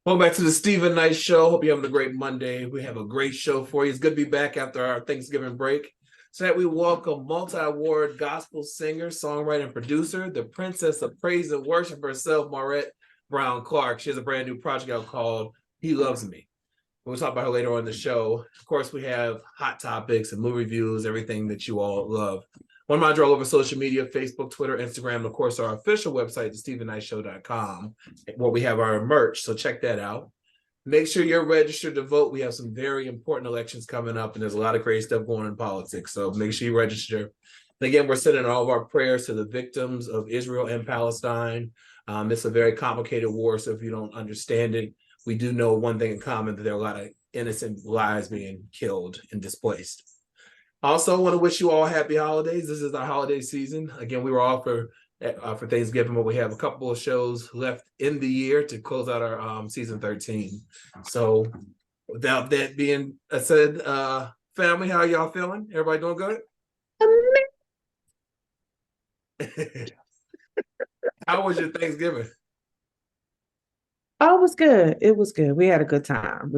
Welcome back to the Stephen Knight Show. Hope you're having a great Monday. We have a great show for you. It's good to be back after our Thanksgiving break. So that we welcome multi-award gospel singer, songwriter, and producer, the princess of praise and worship herself, Maurette Brown Clark. She has a brand new project out called He Loves Me. We'll talk about her later on in the show. Of course, we have hot topics and movie reviews, everything that you all love. One of my all over social media, Facebook, Twitter, Instagram, and of course, our official website is StephenKnightShow.com, where we have our merch. So check that out. Make sure you're registered to vote. We have some very important elections coming up, and there's a lot of crazy stuff going on in politics. So make sure you register. And again, we're sending all of our prayers to the victims of Israel and Palestine. It's a very complicated war, so if you don't understand it, we do know one thing in common, that there are a lot of innocent lives being killed and displaced. Also, I want to wish you all happy holidays. This is our holiday season. Again, we were off for Thanksgiving, but we have a couple of shows left in the year to close out our season 13. So without that being said, family, how y'all feeling? Everybody doing good? How was your Thanksgiving? Oh, it was good. It was good. We had a good time.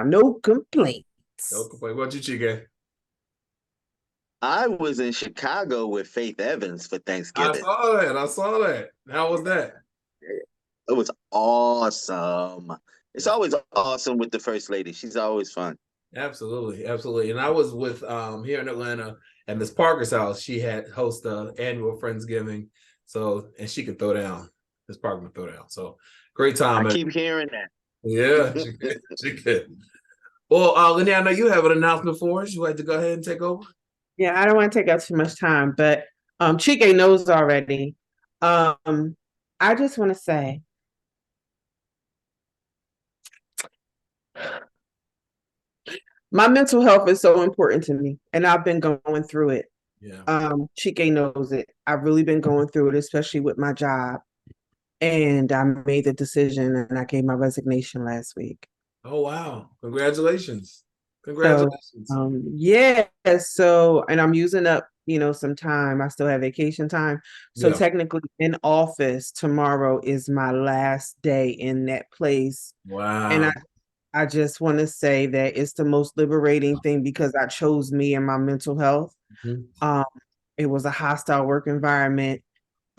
No complaints. No complaint. What did you get? I was in Chicago with Faith Evans for Thanksgiving. I saw that. How was that? It was awesome. It's always awesome with the First Lady. She's always fun. Absolutely. And I was with here in Atlanta at Miss Parker's house. She had host annual Friendsgiving. So, and she could throw down. Miss Parker could throw down. So great time. I keep hearing that. Yeah, she could. Well, Linnea, I know you have an announcement for us. You like to go ahead and take over? Yeah, I don't want to take up too much time, but KeKe knows already. I just want to say, my mental health is so important to me, and I've been going through it. Yeah. KeKe knows it. I've really been going through it, especially with my job. And I made the decision, and I gave my resignation last week. Oh, wow. Congratulations. Yeah. So, and I'm using up, some time. I still have vacation time. So technically in office tomorrow is my last day in that place. Wow. And I just want to say that it's the most liberating thing, because I chose me and my mental health. Mm-hmm. It was a hostile work environment.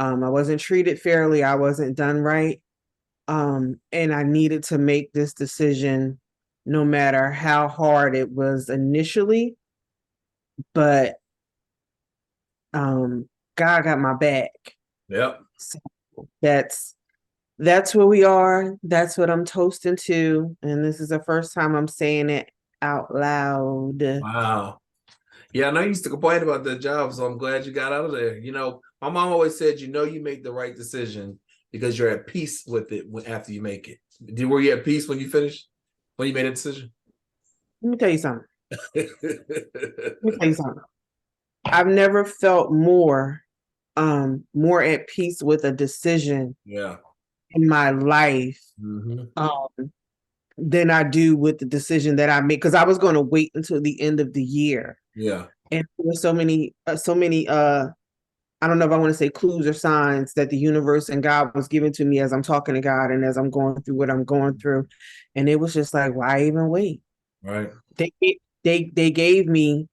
I wasn't treated fairly. I wasn't done right. And I needed to make this decision, no matter how hard it was initially. But God got my back. Yep. So that's where we are. That's what I'm toasting to. And this is the first time I'm saying it out loud. Wow. Yeah, I know you used to complain about that job, so I'm glad you got out of there. My mom always said, you make the right decision because you're at peace with it after you make it. Were you at peace when you finished? When you made a decision? Let me tell you something. I've never felt more at peace with a decision in my life than I do with the decision that I made, because I was going to wait until the end of the year. Yeah. And there were so many I don't know if I want to say clues or signs that the universe and God was giving to me as I'm talking to God and as I'm going through what I'm going through. And it was just like, why even wait? Right. They gave me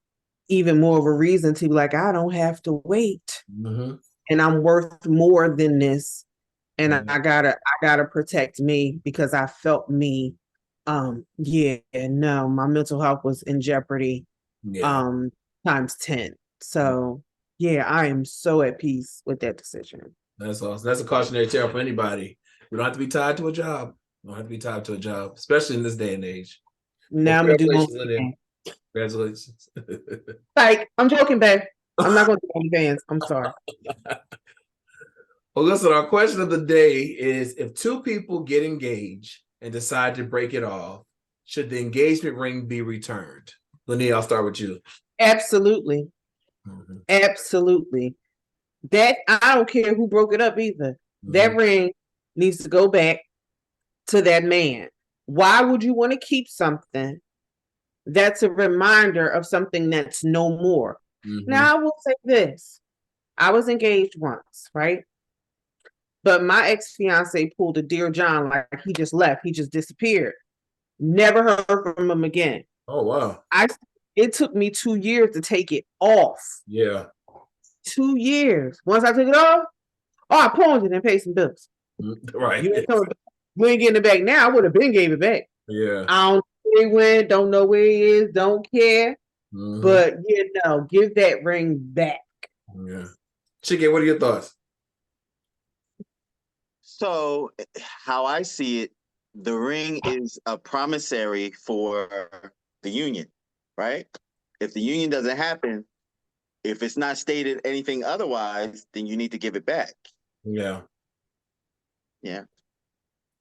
even more of a reason to be like, I don't have to wait. Mm-hmm. And I'm worth more than this. And I gotta protect me, because I felt me. My mental health was in jeopardy. Times 10. So yeah, I am so at peace with that decision. That's awesome. That's a cautionary tale for anybody. We don't have to be tied to a job. Especially in this day and age. Now I'm gonna do more. Congratulations. Like, I'm joking, babe. I'm not gonna do any bands. I'm sorry. Well, listen, our question of the day is, if two people get engaged and decide to break it off, should the engagement ring be returned? Linnea, I'll start with you. Absolutely. Mm-hmm. Absolutely. That, I don't care who broke it up either. Mm-hmm. That ring needs to go back to that man. Why would you want to keep something that's a reminder of something that's no more? Mm-hmm. Now, I will say this. I was engaged once, right? But my ex-fiance pulled a Dear John, like he just left. He just disappeared. Never heard from him again. Oh, wow. It took me 2 years to take it off. Yeah. 2 years. Once I took it off, I pawned it and paid some bills. Right. You ain't getting it back now. I would have been gave it back. Yeah. I don't know where he went, don't know where he is, don't care. But give that ring back. Yeah. Chike, what are your thoughts? So, how I see it, the ring is a promissory for the union, right? If the union doesn't happen, if it's not stated anything otherwise, then you need to give it back. Yeah. Yeah.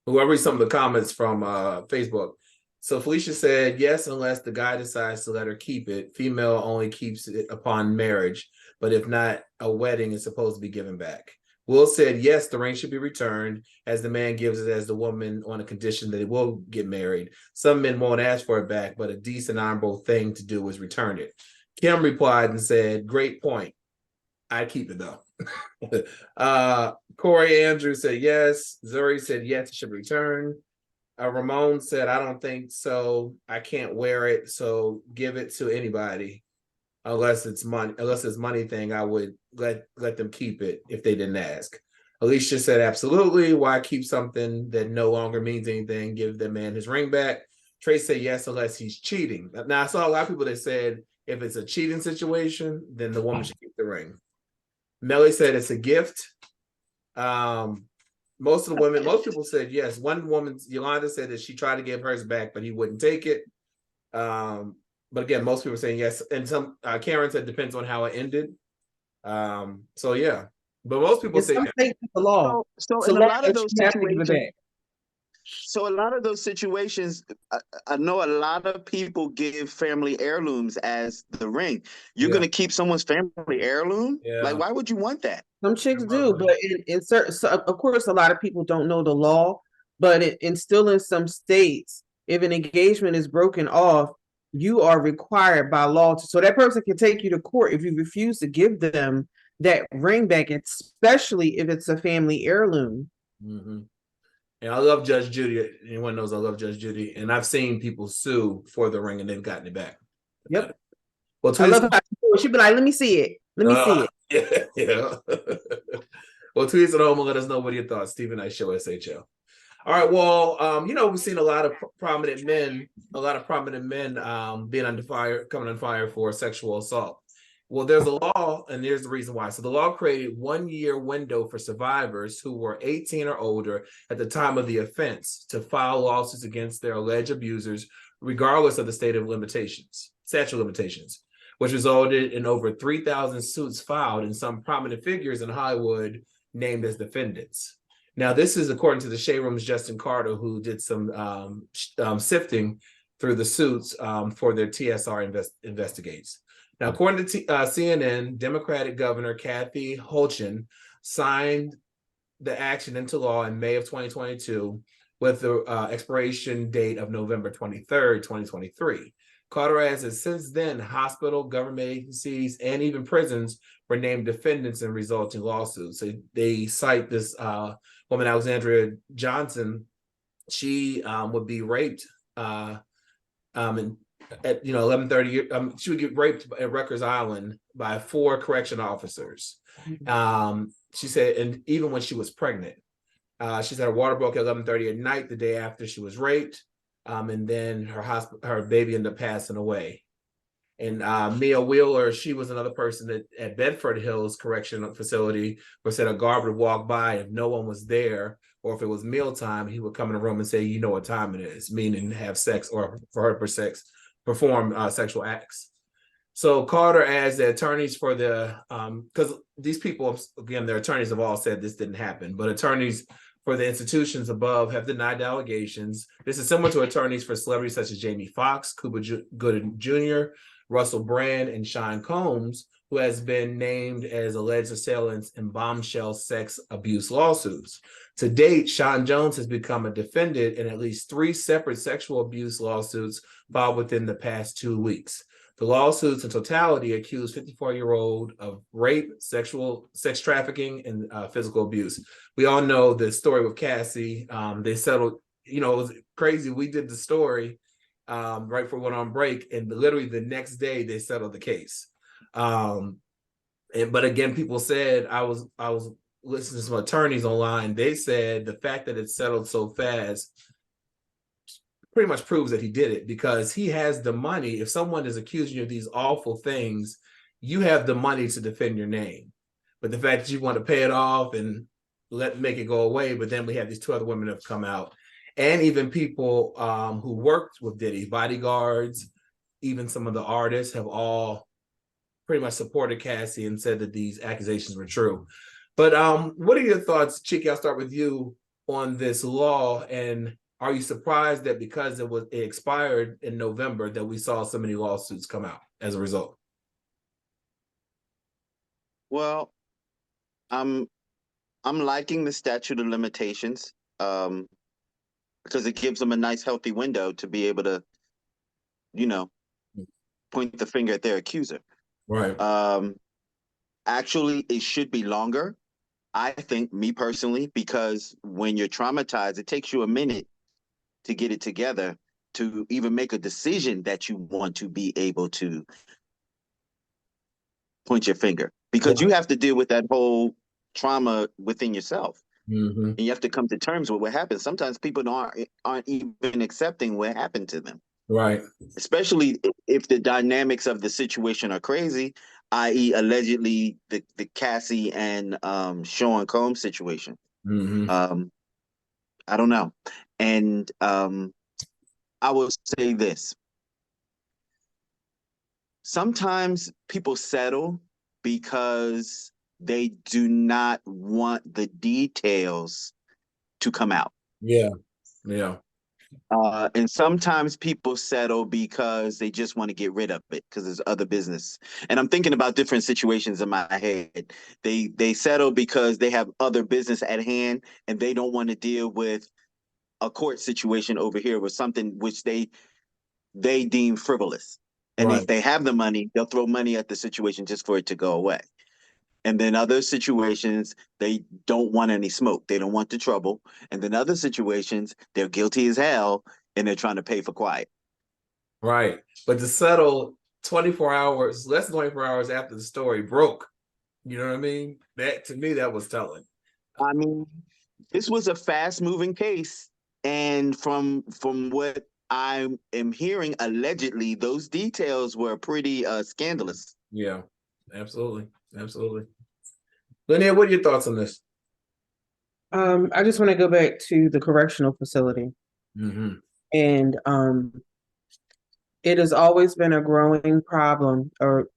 Well, I'll read some of the comments from Facebook. So Felicia said, yes, unless the guy decides to let her keep it. Female only keeps it upon marriage, but if not, a wedding is supposed to be given back. Will said, yes, the ring should be returned as the man gives it as the woman on a condition that it will get married. Some men won't ask for it back, but a decent honorable thing to do is return it. Kim replied and said, great point. I'd keep it though. Corey Andrews said yes. Zuri said yes, it should return. Ramon said, I don't think so. I can't wear it, so give it to anybody. Unless it's money thing, I would let them keep it if they didn't ask. Alicia said, absolutely. Why keep something that no longer means anything? Give the man his ring back. Trace said yes, unless he's cheating. Now I saw a lot of people that said if it's a cheating situation, then the woman should keep the ring. Melly said it's a gift. Most people said yes. One woman, Yolanda, said that she tried to give hers back, but he wouldn't take it. But again, most people are saying yes. And some Karen said depends on how it ended. So yeah. But most people say the law. So in a lot of those situations, I know a lot of people give family heirlooms as the ring. You're going to keep someone's family heirloom? Yeah. Like, why would you want that? Some chicks do, but in certain, so of course, a lot of people don't know the law, but still in some states, if an engagement is broken off, you are required by law so that person can take you to court if you refuse to give them that ring back, especially if it's a family heirloom. Mm-hmm. And I love Judge Judy. Anyone knows I love Judge Judy, and I've seen people sue for the ring and they've gotten it back. Yep. Well, I love how she'd be like, "Let me see it. Let me see it." Yeah. Well, tweet us at home and let us know what your thoughts. Stephen I Show SHL. All right. Well, we've seen a lot of prominent men being under fire, coming on fire for sexual assault. Well, there's a law, and there's the reason why. So the law created 1 year window for survivors who were 18 or older at the time of the offense to file lawsuits against their alleged abusers, regardless of the statute of limitations, which resulted in over 3,000 suits filed and some prominent figures in Hollywood named as defendants. Now, this is according to the Shade Room's Justin Carter, who did some sifting through the suits for their TSR investigates. Now, according to CNN, Democratic Governor Kathy Hochul signed the action into law in May of 2022 with the expiration date of November 23rd, 2023. Carter adds that since then, hospital, government agencies, and even prisons were named defendants in resulting lawsuits. So they cite this woman, Syleena Johnson. She would be raped at 11:30. She would get raped at Rikers Island by 4 correction officers. She said, and even when she was pregnant, she said her water broke at 11:30 at night the day after she was raped. And then her baby ended up passing away. And Mia Wheeler, she was another person that at Bedford Hills Correctional Facility, where said a guard would walk by, and if no one was there, or if it was mealtime, he would come in the room and say, you know what time it is, meaning have sex, or for her perform sexual acts. So Carter adds that attorneys for the, because these people, again, their attorneys have all said this didn't happen, but attorneys for the institutions above have denied the allegations. This is similar to attorneys for celebrities such as Jamie Foxx, Cuba Gooding Jr., Russell Brand, and Sean Combs, who has been named as alleged assailants in bombshell sex abuse lawsuits. To date, Sean Jones has become a defendant in at least 3 separate sexual abuse lawsuits filed within the past 2 weeks. The lawsuits in totality accuse 54-year-old of rape, sex trafficking, and physical abuse. We all know the story with Cassie. They settled, it was crazy. We did the story right before we went on break, and literally the next day they settled the case. But again, people said, I was listening to some attorneys online. They said the fact that it settled so fast pretty much proves that he did it, because he has the money. If someone is accusing you of these awful things, you have the money to defend your name. But the fact that you want to pay it off and make it go away, but then we have these two other women that have come out, and even people who worked with Diddy, bodyguards, even some of the artists have all pretty much supported Cassie and said that these accusations were true. But what are your thoughts, Chiki? I'll start with you on this law, and are you surprised that because it expired in November that we saw so many lawsuits come out as a result? Well, I'm liking the statute of limitations because it gives them a nice healthy window to be able to, point the finger at their accuser. Right. Actually, it should be longer, I think, me personally, because when you're traumatized, it takes you a minute to get it together to even make a decision that you want to be able to point your finger, because you have to deal with that whole trauma within yourself. Mm-hmm. And you have to come to terms with what happened. Sometimes people aren't even accepting what happened to them. Right. Especially if the dynamics of the situation are crazy, i.e. allegedly the Cassie and Sean Combs situation. Mm-hmm. I don't know. And I will say this. Sometimes people settle because they do not want the details to come out. Yeah. Yeah. And sometimes people settle because they just want to get rid of it because there's other business. And I'm thinking about different situations in my head. They settle because they have other business at hand and they don't want to deal with a court situation over here with something which they deem frivolous. And Right. if they have the money, they'll throw money at the situation just for it to go away. And then other situations, they don't want any smoke. They don't want the trouble. And then other situations, they're guilty as hell and they're trying to pay for quiet. Right. But to settle 24 hours, less than 24 hours after the story broke, you know what I mean? That, to me, that was telling. I mean, this was a fast moving case. And from what I am hearing, allegedly, those details were pretty scandalous. Yeah, absolutely. Absolutely. Linnea, what are your thoughts on this? I just want to go back to the correctional facility. Mm-hmm. And it has always been a growing problem, or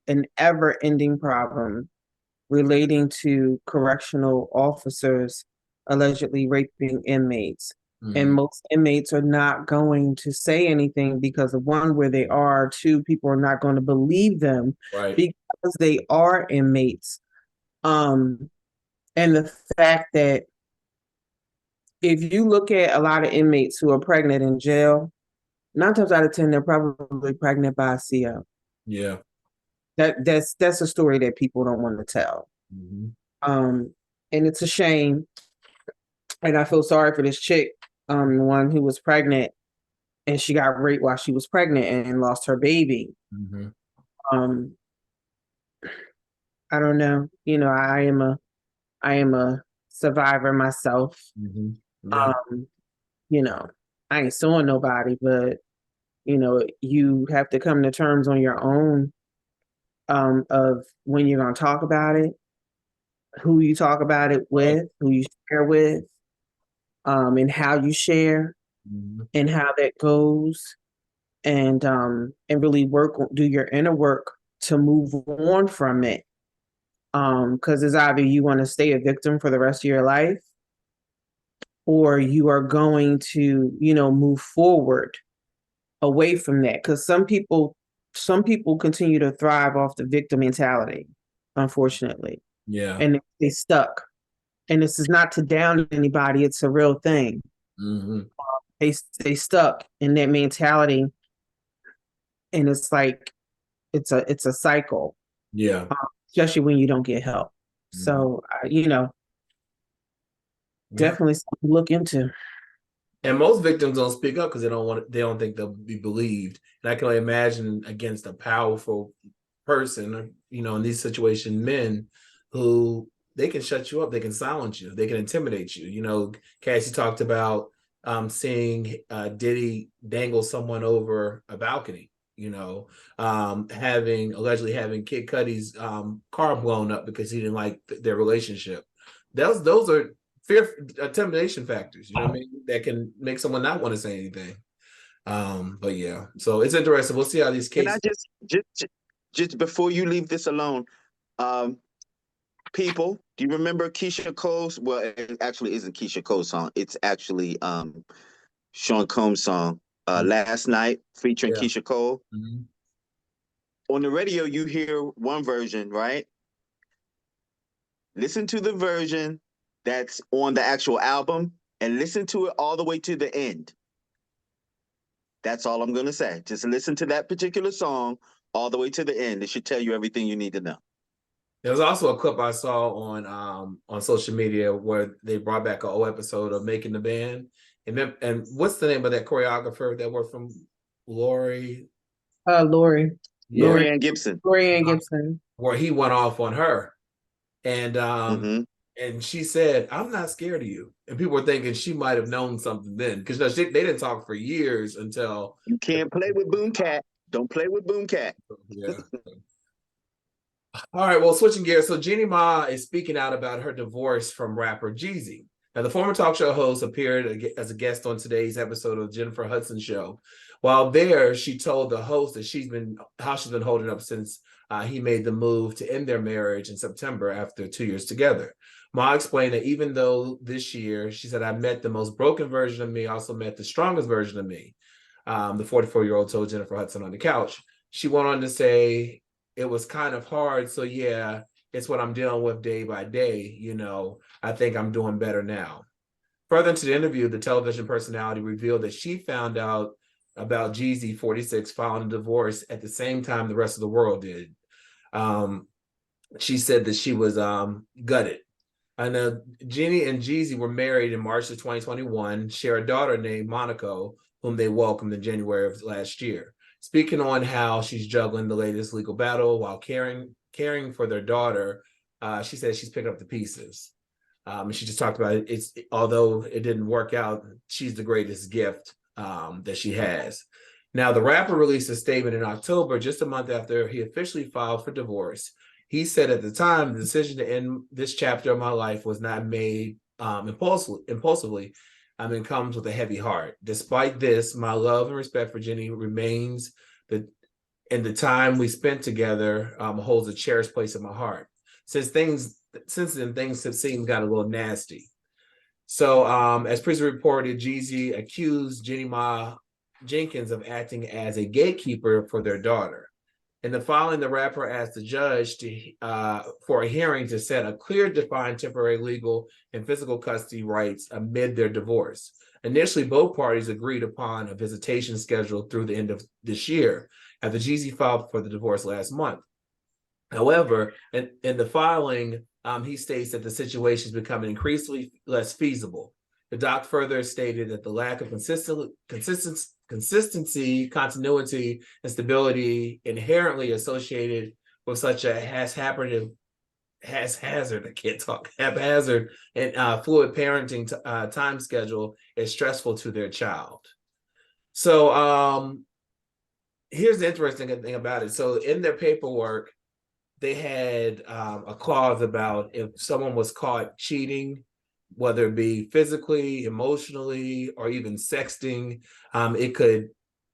an ever-ending problem, relating to correctional officers allegedly raping inmates. Mm-hmm. And most inmates are not going to say anything because of, one, where they are, two, people are not going to believe them, right, because they are inmates. And the fact that if you look at a lot of inmates who are pregnant in jail, 9 times out of 10, they're probably pregnant by a CO. yeah. That's a story that people don't want to tell. Mm-hmm. And it's a shame. And I feel sorry for this chick, the one who was pregnant, and she got raped while she was pregnant and lost her baby. Mm-hmm. I don't know. I am a survivor myself. Mm-hmm. Yeah. I ain't suing nobody, but you have to come to terms on your own, of when you're going to talk about it, who you talk about it with, who you share with, and how you share, mm-hmm. and how that goes, and really do your inner work to move on from it. Because it's either you want to stay a victim for the rest of your life, or you are going to, move forward away from that. Because some people continue to thrive off the victim mentality, unfortunately. Yeah. And they stuck. And this is not to down anybody, it's a real thing. Mm-hmm. They stuck in that mentality. And it's like, it's a cycle, Yeah. especially when you don't get help. So, definitely something to look into. And most victims don't speak up because they don't think they'll be believed. And I can only imagine against a powerful person, in these situations, men who they can shut you up, they can silence you, they can intimidate you. Cassie talked about seeing Diddy dangle someone over a balcony, allegedly having Kid Cudi's car blown up because he didn't like their relationship. Those are fear intimidation factors, you know what I mean, that can make someone not want to say anything. But yeah, so it's interesting. We'll see how these Can I cases. just before you leave this alone, people, do you remember Keisha Cole's? Well, it actually isn't Keisha Cole's song. It's actually Sean Combs' song, Last Night, featuring Yeah. Keisha Cole. Mm-hmm. On the radio, you hear one version, right? Listen to the version that's on the actual album and listen to it all the way to the end. That's all I'm going to say. Just listen to that particular song all the way to the end. It should tell you everything you need to know. There was also a clip I saw on social media where they brought back an old episode of Making the Band. And what's the name of that choreographer that worked from Lori? Lori. Yeah. Lori Ann Gibson. Lori Ann Gibson. Where he went off on her. And Mm-hmm. and she said, "I'm not scared of you." And people were thinking she might have known something then, because they didn't talk for years until You can't play with Boomcat. Don't play with Boomcat. yeah. All right, well, switching gears. So Jeannie Ma is speaking out about her divorce from rapper Jeezy. Now, the former talk show host appeared as a guest on today's episode of Jennifer Hudson Show. While there, she told the host that how she's been holding up since he made the move to end their marriage in September after 2 years together. Ma explained that even though this year, she said, "I met the most broken version of me, I also met the strongest version of me." The 44-year-old told Jennifer Hudson on the couch. She went on to say, "It was kind of hard. So yeah, it's what I'm dealing with day by day. I think I'm doing better now." Further into the interview, the television personality revealed that she found out about Jeezy 46 filing a divorce at the same time the rest of the world did. She said that she was gutted. I know Jeannie and Jeezy were married in March of 2021, share a daughter named Monaco, whom they welcomed in January of last year. Speaking on how she's juggling the latest legal battle while caring for their daughter, she said she's picking up the pieces. She just talked about it. Although it didn't work out, she's the greatest gift that she has. Now, the rapper released a statement in October, just a month after he officially filed for divorce. He said at the time, the decision to end this chapter of my life was not made impulsively. It comes with a heavy heart. Despite this, my love and respect for Jeannie remains, and the time we spent together holds a cherished place in my heart. Since then, things have seemed got a little nasty. So, as previously reported, Jeezy accused Jeannie Ma Jenkins of acting as a gatekeeper for their daughter. In the filing, the rapper asked the judge for a hearing to set a clear, defined temporary legal and physical custody rights amid their divorce. Initially, both parties agreed upon a visitation schedule through the end of this year, after Jeezy filed for the divorce last month. However, in the filing, he states that the situation is becoming increasingly less feasible. The doc further stated that the lack of consistency, continuity, and stability inherently associated with such a haphazard and fluid parenting time schedule is stressful to their child. So here's the interesting thing about it. So in their paperwork, they had a clause about if someone was caught cheating, whether it be physically, emotionally, or even sexting, it could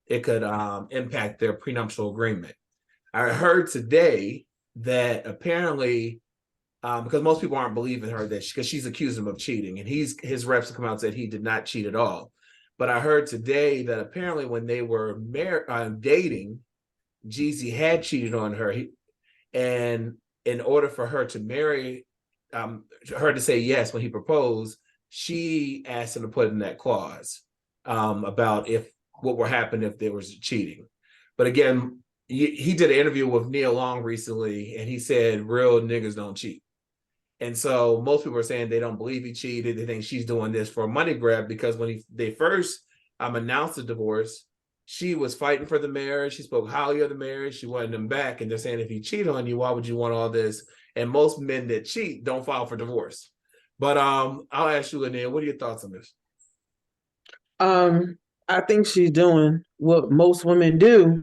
impact their prenuptial agreement. I heard today that apparently, because most people aren't believing her because she's accused him of cheating, and his reps have come out and said he did not cheat at all. But I heard today that apparently when they were dating, Jeezy had cheated on her. And in order for her to marry, her to say yes when he proposed, she asked him to put in that clause about what would happen if there was cheating. But again, he did an interview with Neil Long recently, and he said real niggas don't cheat. And so most people are saying they don't believe he cheated. They think she's doing this for a money grab, because when they first announced the divorce, she was fighting for the marriage. She spoke highly of the marriage. She wanted him back. And they're saying, if he cheat on you, why would you want all this? And most men that cheat don't file for divorce. But I'll ask you, Linnea, what are your thoughts on this? I think she's doing what most women do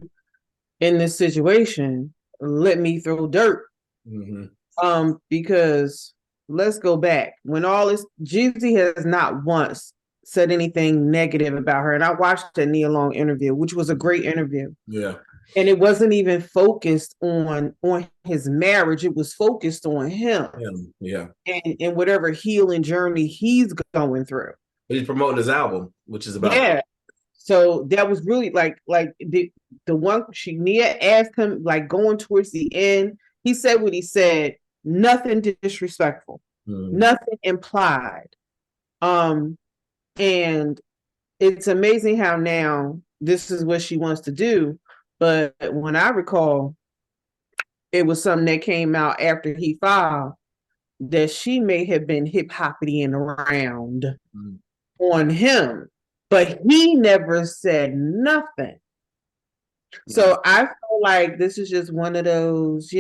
in this situation. Let me throw dirt. Because let's go back. When all this, Jeezy has not once said anything negative about her. And I watched the Neil Long interview, which was a great interview. Yeah. And it wasn't even focused on his marriage. It was focused on him. Yeah. And whatever healing journey he's going through. He's promoting his album, which is about. Yeah. So that was really like the one Nia asked him, like going towards the end, he said what he said, nothing disrespectful, nothing implied. And it's amazing how now this is what she wants to do. But when I recall, it was something that came out after he filed that she may have been hip-hopping around on him, but he never said nothing. So I feel like this is just one of those,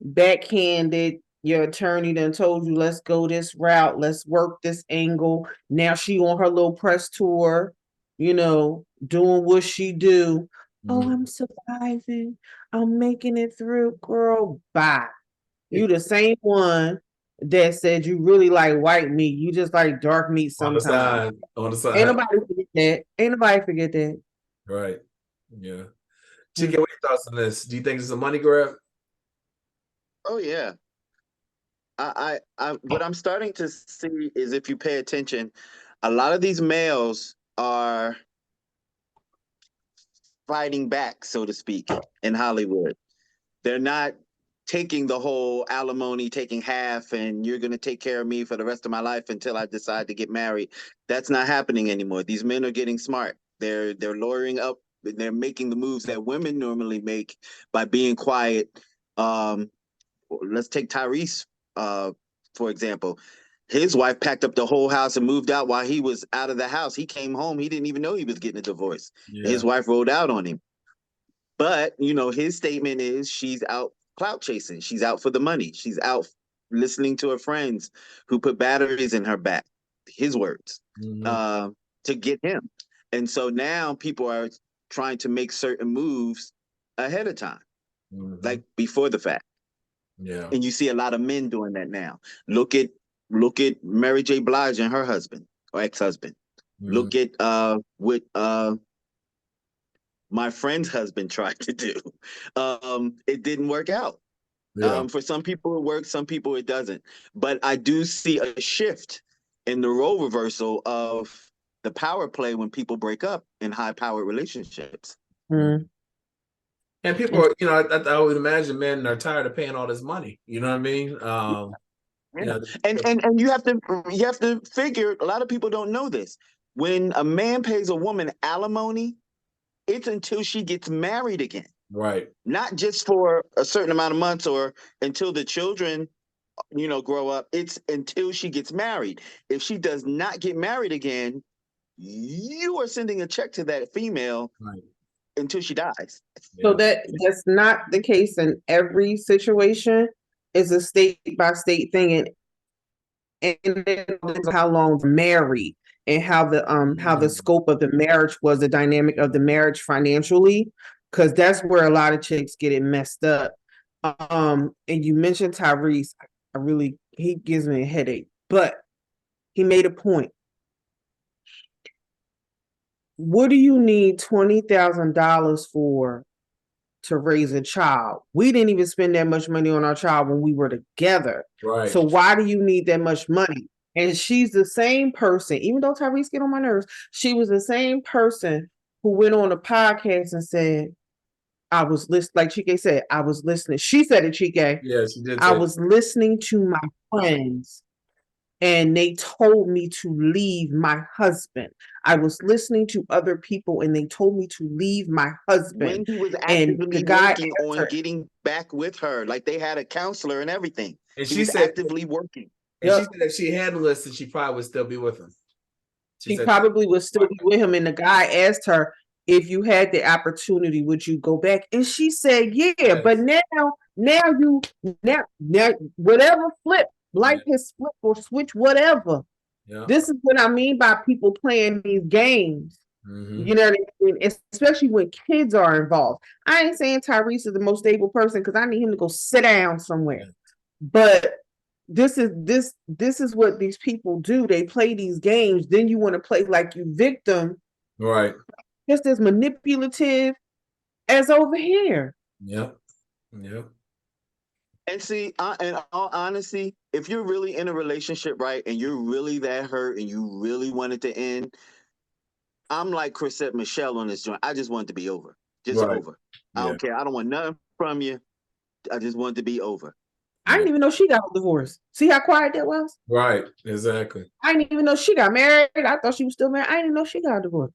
backhanded. Your attorney done told you, let's go this route, let's work this angle. Now she on her little press tour, doing what she do. Oh, I'm surviving. I'm making it through. Girl, bye. You the same one that said you really like white meat. You just like dark meat sometimes. On the side. Ain't nobody forget that. Ain't nobody forget that. Right. Yeah. KeKe, what are your thoughts on this? Do you think it's a money grab? Oh yeah. I what I'm starting to see is, if you pay attention, a lot of these males are fighting back, so to speak, in Hollywood. They're not taking the whole alimony, taking half, and you're going to take care of me for the rest of my life until I decide to get married. That's not happening anymore. These men are getting smart. They're lawyering up. They're making the moves that women normally make by being quiet. Let's take Tyrese, for example. His wife packed up the whole house and moved out while he was out of the house. He came home. He didn't even know he was getting a divorce. Yeah. His wife rolled out on him. But, his statement is she's out clout chasing. She's out for the money. She's out listening to her friends who put batteries in her back, his words, to get him. And so now people are trying to make certain moves ahead of time, like before the fact. Yeah. And you see a lot of men doing that now. Look at Mary J. Blige and her husband or ex-husband. Look at what my friend's husband tried to do. It didn't work out. Yeah. For some people it works, some people it doesn't. But I do see a shift in the role reversal of the power play when people break up in high-powered relationships. And people are, I would imagine men are tired of paying all this money. You know what I mean? And you have to figure, a lot of people don't know this. When a man pays a woman alimony, it's until she gets married again. Right. Not just for a certain amount of months or until the children, grow up. It's until she gets married. If she does not get married again, you are sending a check to that female until she dies. So that's not the case in every situation. It's a state by state thing, and how long married and how the scope of the marriage was, the dynamic of the marriage financially, because that's where a lot of chicks get it messed up. And you mentioned Tyrese. He gives me a headache, but he made a point. What do you need $20,000 for to raise a child? We didn't even spend that much money on our child when we were together. Right. So why do you need that much money? And she's the same person, even though Tyrese get on my nerves, she was the same person who went on a podcast and said, I was listening, like KeKe said, I was listening. She said it, KeKe. Yeah, she did. I was listening to my friends and they told me to leave my husband. I was listening to other people and they told me to leave my husband. When he was And the actively guy working asked on her, getting back with her, like they had a counselor and everything. And He she was said, actively working. and she said if she hadn't listened, she probably would still be with him. She probably would still be with him. And the guy asked her, if you had the opportunity, would you go back? And she said, yeah, Yes. but now whatever flip, life has flipped or switch, whatever. Yeah. This is what I mean by people playing these games. You know what I mean? Especially when kids are involved. I ain't saying Tyrese is the most stable person because I need him to go sit down somewhere. But this is what these people do. They play these games. Then you want to play like you victim. Right. Just as manipulative as over here. Yep. Yep. And see, in all honesty, if you're really in a relationship, right, and you're really that hurt and you really want it to end, I'm like Chrisette Michelle on this joint. I just want it to be over. Just over. I don't care. I don't want nothing from you. I just want it to be over. I didn't even know she got a divorce. See how quiet that was? Right. Exactly. I didn't even know she got married. I thought she was still married. I didn't even know she got a divorce.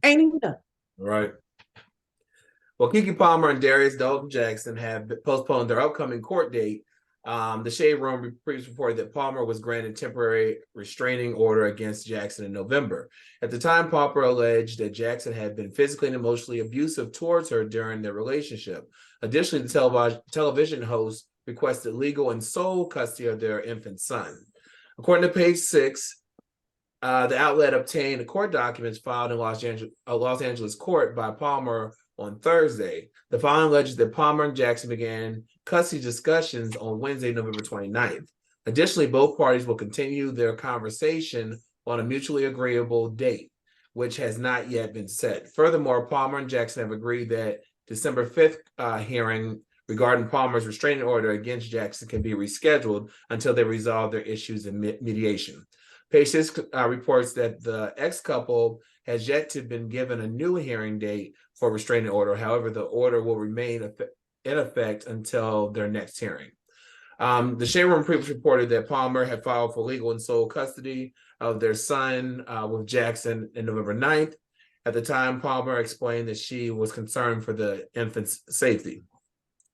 Ain't even know. Right. Well, KeKe Palmer and Darius Dalton Jackson have postponed their upcoming court date. The Shade Room previously reported that Palmer was granted temporary restraining order against Jackson in November. At the time, Palmer alleged that Jackson had been physically and emotionally abusive towards her during their relationship. Additionally, the television host requested legal and sole custody of their infant son. According to Page 6, the outlet obtained the court documents filed in Los Angeles court by Palmer on Thursday. The filing alleges that Palmer and Jackson began custody discussions on Wednesday, November 29th. Additionally, both parties will continue their conversation on a mutually agreeable date, which has not yet been set. Furthermore, Palmer and Jackson have agreed that December 5th hearing regarding Palmer's restraining order against Jackson can be rescheduled until they resolve their issues in mediation. Page 6 reports that the ex-couple has yet to been given a new hearing date for restraining order. However, the order will remain in effect until their next hearing. The Shade Room previously reported that Palmer had filed for legal and sole custody of their son with Jackson in November 9th. At the time, Palmer explained that she was concerned for the infant's safety.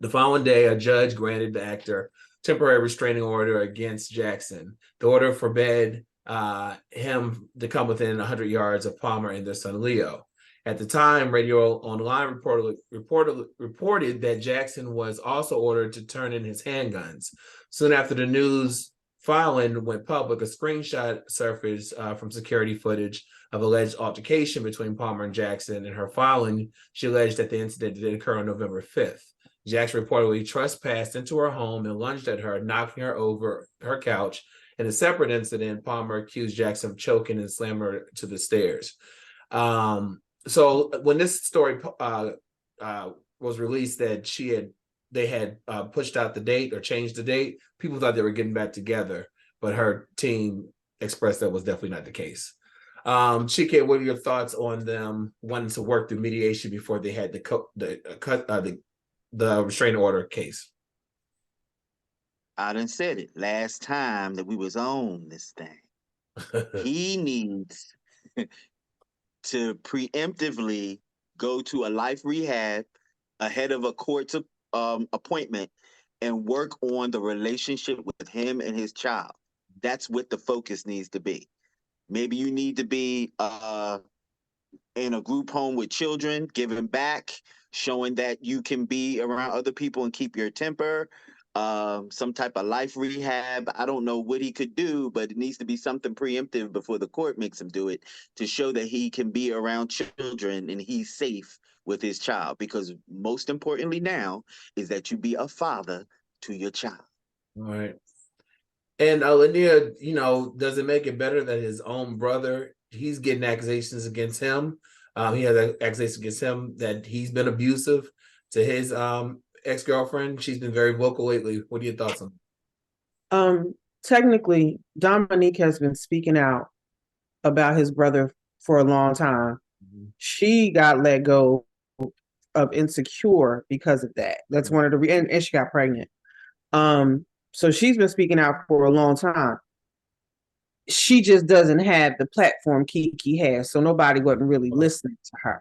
The following day, a judge granted the actor temporary restraining order against Jackson. The order forbade him to come within 100 yards of Palmer and their son Leo. At the time, Radio Online reported that Jackson was also ordered to turn in his handguns. Soon after the news filing went public, a screenshot surfaced from security footage of alleged altercation between Palmer and Jackson. In her filing, she alleged that the incident did occur on November 5th. Jackson reportedly trespassed into her home and lunged at her, knocking her over her couch. In a separate incident, Palmer accused Jackson of choking and slamming her to the stairs. So when this story was released that they had pushed out the date or changed the date, people thought they were getting back together, but her team expressed that was definitely not the case. KeKe, what are your thoughts on them wanting to work through mediation before they had the restraining order case? I done said it last time that we was on this thing. He needs to preemptively go to a life rehab ahead of a court appointment and work on the relationship with him and his child. That's what the focus needs to be. Maybe you need to be in a group home with children, giving back, showing that you can be around other people and keep your temper. Some type of life rehab. I don't know what he could do, but it needs to be something preemptive before the court makes him do it to show that he can be around children and he's safe with his child. Because most importantly now is that you be a father to your child. All right. And Linnea, does it make it better that his own brother, he's getting accusations against him? He has accusations against him that he's been abusive to his ex-girlfriend. She's been very vocal lately. What are your thoughts on? Technically, Dominique has been speaking out about his brother for a long time. She got let go of Insecure because of that. That's one of the and she got pregnant. So she's been speaking out for a long time. she just doesn't have the platform KeKe has, so nobody wasn't really listening to her.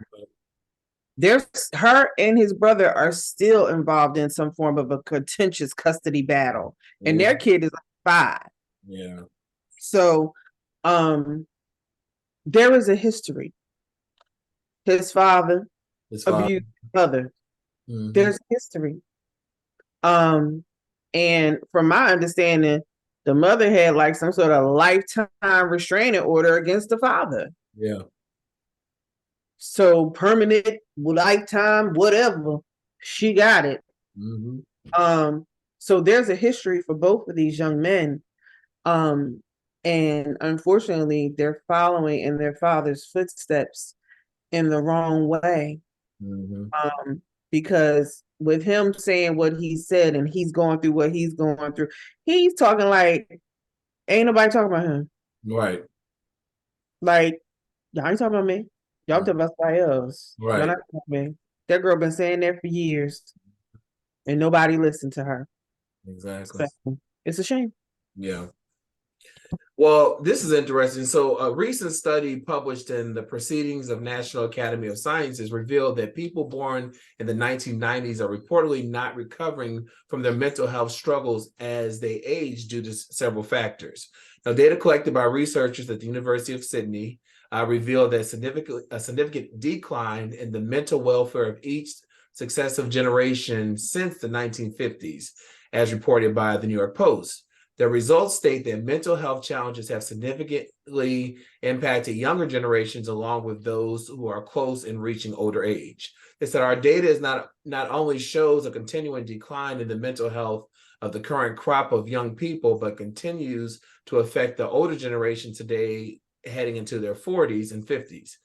There's her and his brother are still involved in some form of a contentious custody battle, and their kid is 5. Yeah. So, there is a history. His father abused his mother. Mm-hmm. There's history. And from my understanding, the mother had like some sort of lifetime restraining order against the father. Yeah. So permanent, lifetime, whatever, she got it. Mm-hmm. So there's a history for both of these young men. And unfortunately, they're following in their father's footsteps in the wrong way. Mm-hmm. Because with him saying what he said and he's going through what he's going through, he's talking like ain't nobody talking about him. Right. Like, y'all ain't talking about me. Y'all talking about somebody else. Right. Y'all not talking about me. That girl been saying that for years and nobody listened to her. Exactly. So, it's a shame. Yeah. Well, this is interesting. So a recent study published in the Proceedings of National Academy of Sciences revealed that people born in the 1990s are reportedly not recovering from their mental health struggles as they age due to several factors. Now, data collected by researchers at the University of Sydney revealed that a significant decline in the mental welfare of each successive generation since the 1950s, as reported by the New York Post. The results state that mental health challenges have significantly impacted younger generations along with those who are close in reaching older age. They said our data is not only shows a continuing decline in the mental health of the current crop of young people, but continues to affect the older generation today heading into their 40s and 50s.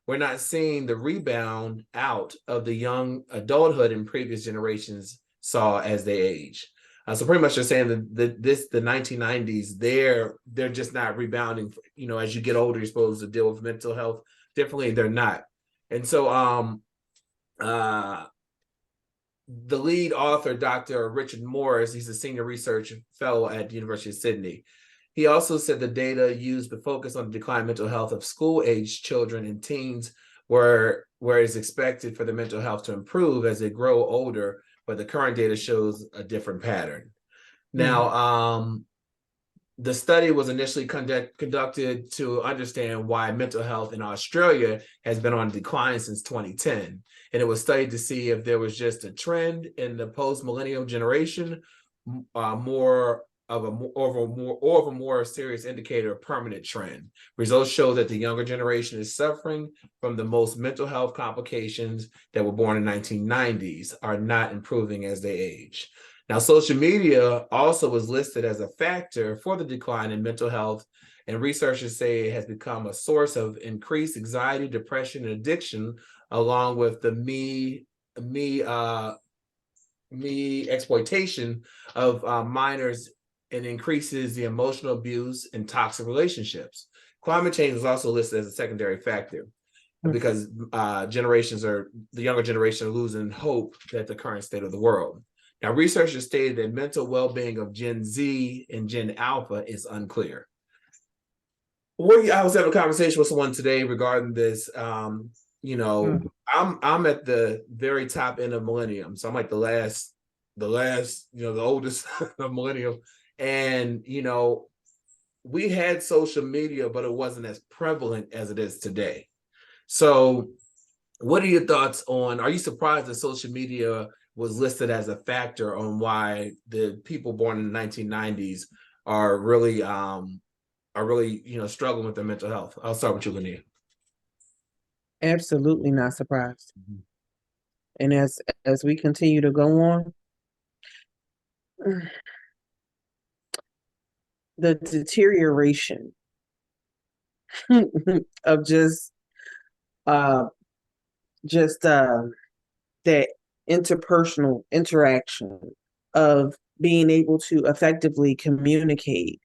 We're not seeing the rebound out of the young adulthood in previous generations saw as they age. So pretty much they're saying that the 1990s, they're just not rebounding. You know, as you get older, you're supposed to deal with mental health differently. They're not. And so the lead author, Dr. Richard Morris, he's a senior research fellow at the University of Sydney. He also said the data used to focus on the decline in mental health of school-age children and teens where it's expected for the mental health to improve as they grow older, but the current data shows a different pattern. Now, the study was initially conducted to understand why mental health in Australia has been on decline since 2010. And it was studied to see if there was just a trend in the post-millennial generation, more of a more serious indicator of permanent trend. Results show that the younger generation is suffering from the most mental health complications that were born in the 1990s are not improving as they age. Now, social media also was listed as a factor for the decline in mental health, and researchers say it has become a source of increased anxiety, depression, and addiction, along with the me exploitation of minors, and increases the emotional abuse and toxic relationships. Climate change was also listed as a secondary factor because the younger generation are losing hope at the current state of the world. Now, researchers stated that mental well-being of Gen Z and Gen Alpha is unclear. I was having a conversation with someone today regarding this. I'm at the very top end of millennium, so I'm like the last, the oldest of millennium, and we had social media, but it wasn't as prevalent as it is today. So, what are your thoughts on? Are you surprised that social media was listed as a factor on why the people born in the 1990s are really struggling with their mental health? I'll start with you, Linnea. Absolutely not surprised. And as we continue to go on, the deterioration of that interpersonal interaction of being able to effectively communicate,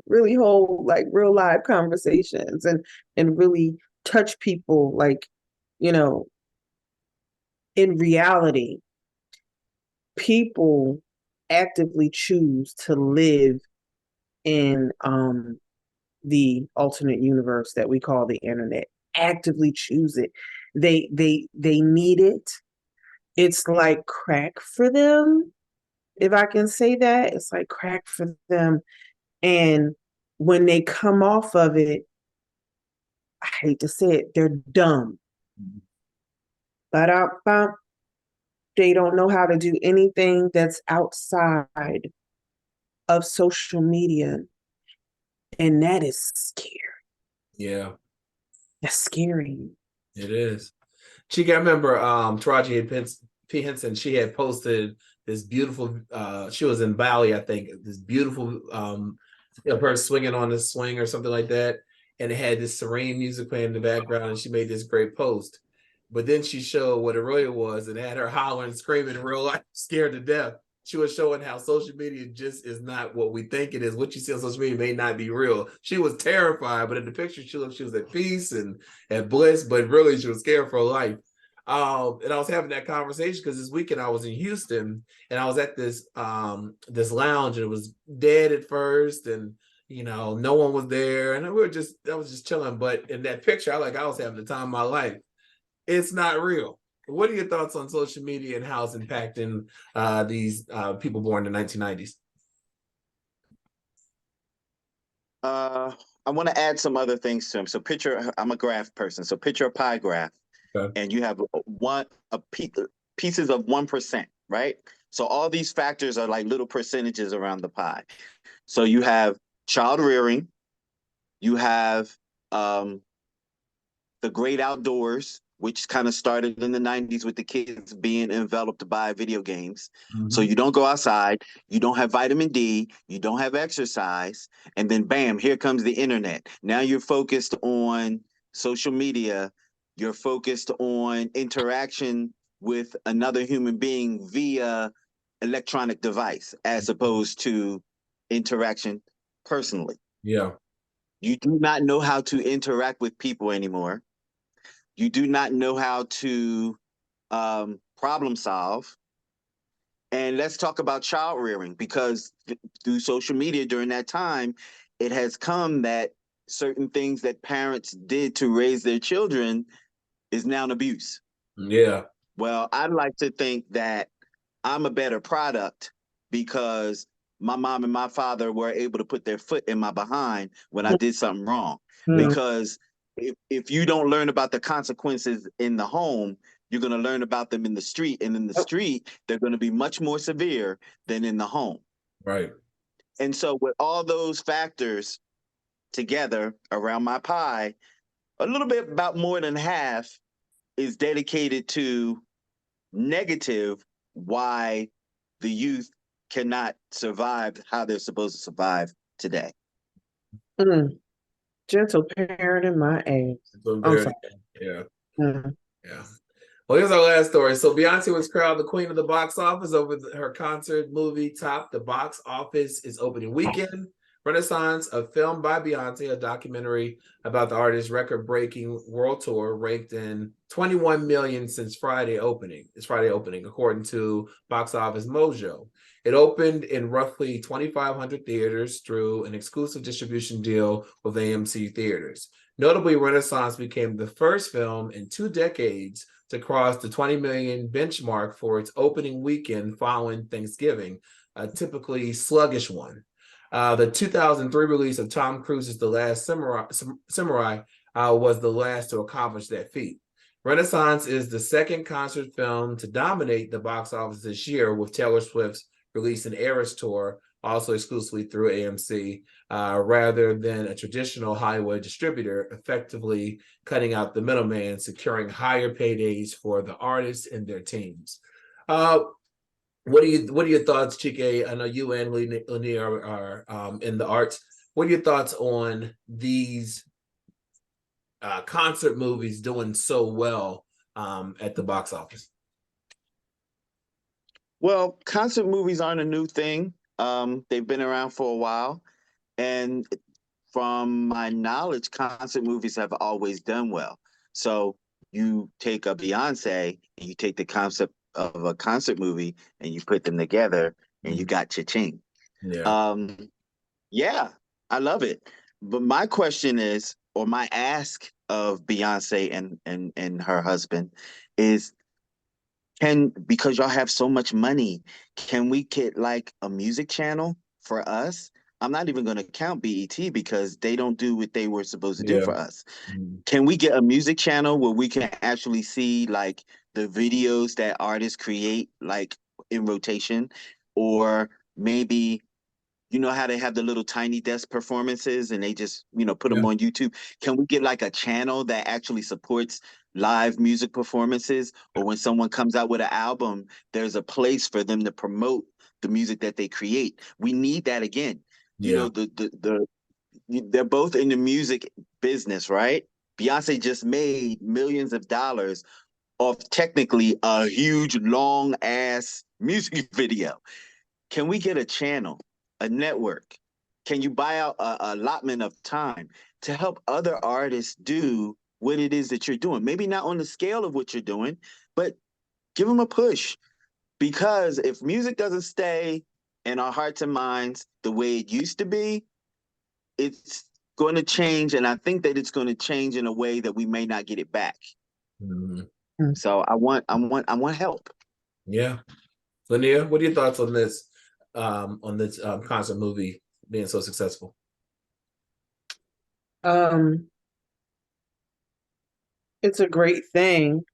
really hold like real live conversations and really touch people, like, in reality, people actively choose to live in the alternate universe that we call the internet. Actively choose it. They need it. It's like crack for them, if I can say that. It's like crack for them. And when they come off of it, I hate to say it, they're dumb. Ba-da-ba. They don't know how to do anything that's outside of social media. And that is scary. Yeah, That's scary. it is. KeKe, I remember Taraji P. Henson, she had posted this beautiful, she was in Bali, I think, this beautiful of her swinging on the swing or something like that. And it had this serene music playing in the background, and she made this great post. But then she showed what it really was and had her hollering, screaming in real life, scared to death. She was showing how social media just is not what we think it is. What you see on social media may not be real. She was terrified, but in the picture, she looked, she was at peace and at bliss, but really she was scared for her life. And I was having that conversation because this weekend I was in Houston and I was at this this lounge, and it was dead at first, and no one was there, and I was just chilling. But in that picture, I was having the time of my life. It's not real. What are your thoughts on social media and how it's impacting these people born in the 1990s? I want to add some other things to him. So picture, I'm a graph person. So picture a pie graph, Okay. and you have pieces of 1%, right? So all these factors are like little percentages around the pie. So you have child rearing, you have the great outdoors, which kind of started in the 90s with the kids being enveloped by video games. Mm-hmm. So you don't go outside, you don't have vitamin D, you don't have exercise, and then bam, here comes the internet. Now you're focused on social media, you're focused on interaction with another human being via electronic device as opposed to interaction personally. Yeah. You do not know how to interact with people anymore. You do not know how to problem solve. And let's talk about child rearing, because through social media during that time, it has come that certain things that parents did to raise their children is now an abuse. Yeah. Well, I'd like to think that I'm a better product because my mom and my father were able to put their foot in my behind when I did something wrong. Because if you don't learn about the consequences in the home, you're going to learn about them in the street. And in the street, they're going to be much more severe than in the home. Right. And so with all those factors together around my pie, a little bit about more than half is dedicated to negative why the youth cannot survive how they're supposed to survive today. Gentle parent in my ass. I'm sorry. Yeah. Yeah. Well, here's our last story. So Beyonce was crowned the queen of the box office over her concert movie Top. The box office is opening weekend. Renaissance, a film by Beyonce, a documentary about the artist's record-breaking world tour, ranked in 21 million since Friday opening. It's Friday opening, according to Box Office Mojo. It opened in roughly 2,500 theaters through an exclusive distribution deal with AMC Theaters. Notably, Renaissance became the first film in 2 decades to cross the 20 million benchmark for its opening weekend following Thanksgiving, a typically sluggish one. The 2003 release of Tom Cruise's The Last Samurai was the last to accomplish that feat. Renaissance is the second concert film to dominate the box office this year, with Taylor Swift's release an Eras tour, also exclusively through AMC, rather than a traditional Hollywood distributor, effectively cutting out the middleman, securing higher paydays for the artists and their teams. What are your thoughts, KeKe? I know you and Leni are in the arts. What are your thoughts on these concert movies doing so well at the box office? Well, concert movies aren't a new thing. They've been around for a while. And from my knowledge, concert movies have always done well. So you take a Beyonce and you take the concept of a concert movie and you put them together, and you got cha-ching. Yeah. Yeah, I love it. But my question is, or my ask of Beyonce and her husband is, because y'all have so much money, can we get like a music channel for us? I'm not even going to count BET because they don't do what they were supposed to do Yeah. for us. Can we get a music channel where we can actually see like the videos that artists create like in rotation? Or maybe, you know how they have the little tiny desk performances and they just, put them Yeah. on YouTube? Can we get like a channel that actually supports live music performances? Or when someone comes out with an album, there's a place for them to promote the music that they create. We need that again. Yeah. They're both in the music business, right? Beyonce just made millions of dollars off technically a huge long ass music video. Can we get a channel, a network? Can you buy out a allotment of time to help other artists do what it is that you're doing? Maybe not on the scale of what you're doing, but give them a push. Because if music doesn't stay in our hearts and minds the way it used to be, it's going to change. And I think that it's going to change in a way that we may not get it back. Mm-hmm. So I want help. Yeah. Linnea, what are your thoughts on this concert movie being so successful? It's a great thing.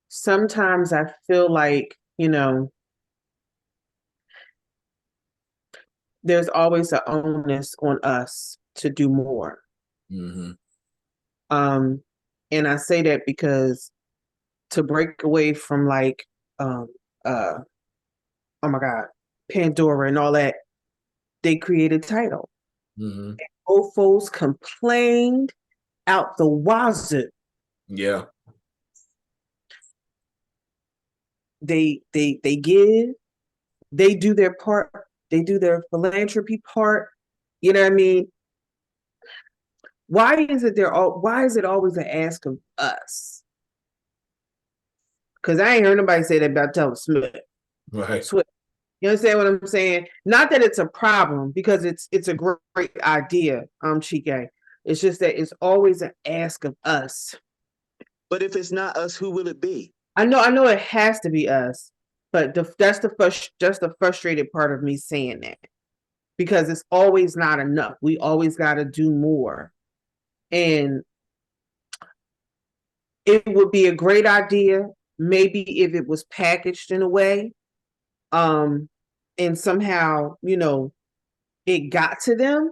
Sometimes I feel like, there's always an onus on us to do more. Mm-hmm. And I say that because to break away from like, oh my God, Pandora and all that, they created Tidal. Mm-hmm. Old folks complained out the wazoo. Yeah. They give, they do their part, they do their philanthropy part. You know what I mean? Why is it always an ask of us? Because I ain't heard nobody say that about Taylor Smith. Right. Swift. You understand what I'm saying? Not that it's a problem, because it's a great idea, KeKe. It's just that it's always an ask of us. But if it's not us, who will it be? I know it has to be us, but that's the frustrated part of me saying that, because it's always not enough. We always got to do more, and it would be a great idea maybe if it was packaged in a way, and somehow it got to them,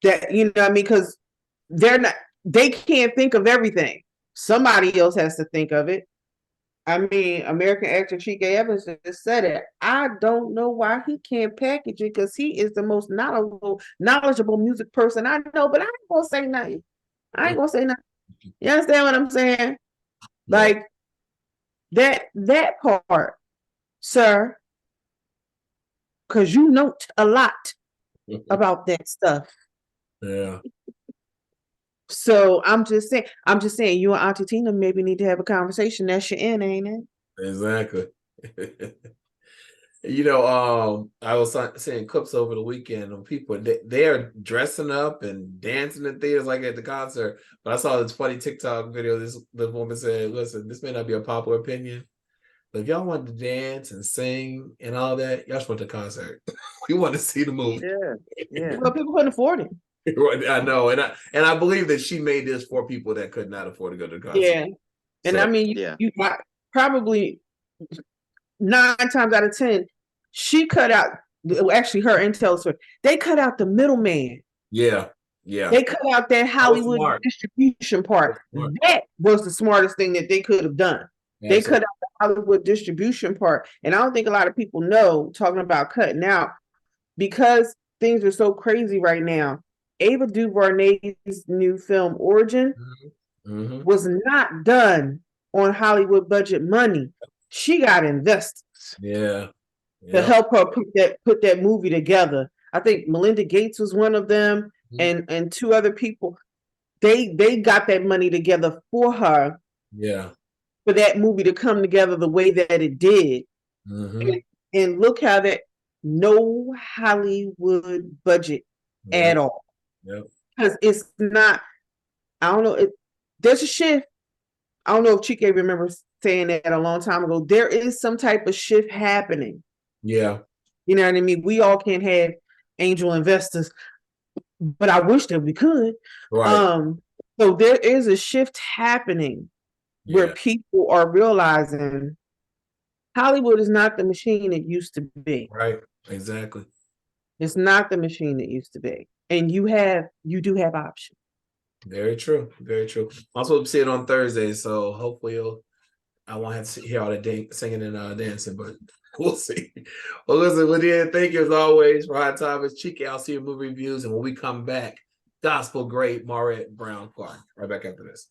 that I mean, because they can't think of everything. Somebody else has to think of it. I mean, American actor KeKe Evans just said it. I don't know why he can't package it, because he is the most knowledgeable music person I know, but I ain't gonna say nothing. You understand what I'm saying? Yeah. Like that part, sir, because you know a lot about that stuff. Yeah. So I'm just saying, you and Auntie Tina maybe need to have a conversation. That's your end, ain't it? Exactly. I was seeing clips over the weekend of people, they're dressing up and dancing in theaters like at the concert. But I saw this funny TikTok video. This woman said, listen, this may not be a popular opinion, but if y'all want to dance and sing and all that, y'all should went to the concert. We want to see the movie. Yeah. Well, people couldn't afford it. I know, and I believe that she made this for people that could not afford to go to the concert. Yeah, and I mean, you got probably 9 times out of 10, she cut out. Actually, her and Taylor Swift, they cut out the middleman. Yeah. They cut out that Hollywood distribution part. That was the smartest thing that they could have done. Absolutely. They cut out the Hollywood distribution part, and I don't think a lot of people know, talking about cutting out, because things are so crazy right now. Ava DuVernay's new film Origin was not done on Hollywood budget money. She got investors to help her put that movie together. I think Melinda Gates was one of them, and 2 other people. They got that money together for her. Yeah. For that movie to come together the way that it did. Mhm. And look how that no Hollywood budget at Yep. all. Yep. Because it's not, I don't know, there's a shift. I don't know if KeKe remembers saying that a long time ago. There is some type of shift happening. Yeah. You know what I mean? We all can't have angel investors, but I wish that we could. Right. So there is a shift happening where Yeah. people are realizing Hollywood is not the machine it used to be. Right. Exactly. It's not the machine it used to be. And you do have options. Very true. Very true. I'm supposed to see it on Thursday, so hopefully I won't have to hear all the singing and dancing, but we'll see. Well, listen, Lydia, thank you as always for Hot Topics. KeKe, I'll see you in movie reviews, and when we come back, gospel great Maurette Brown Clark. Right back after this.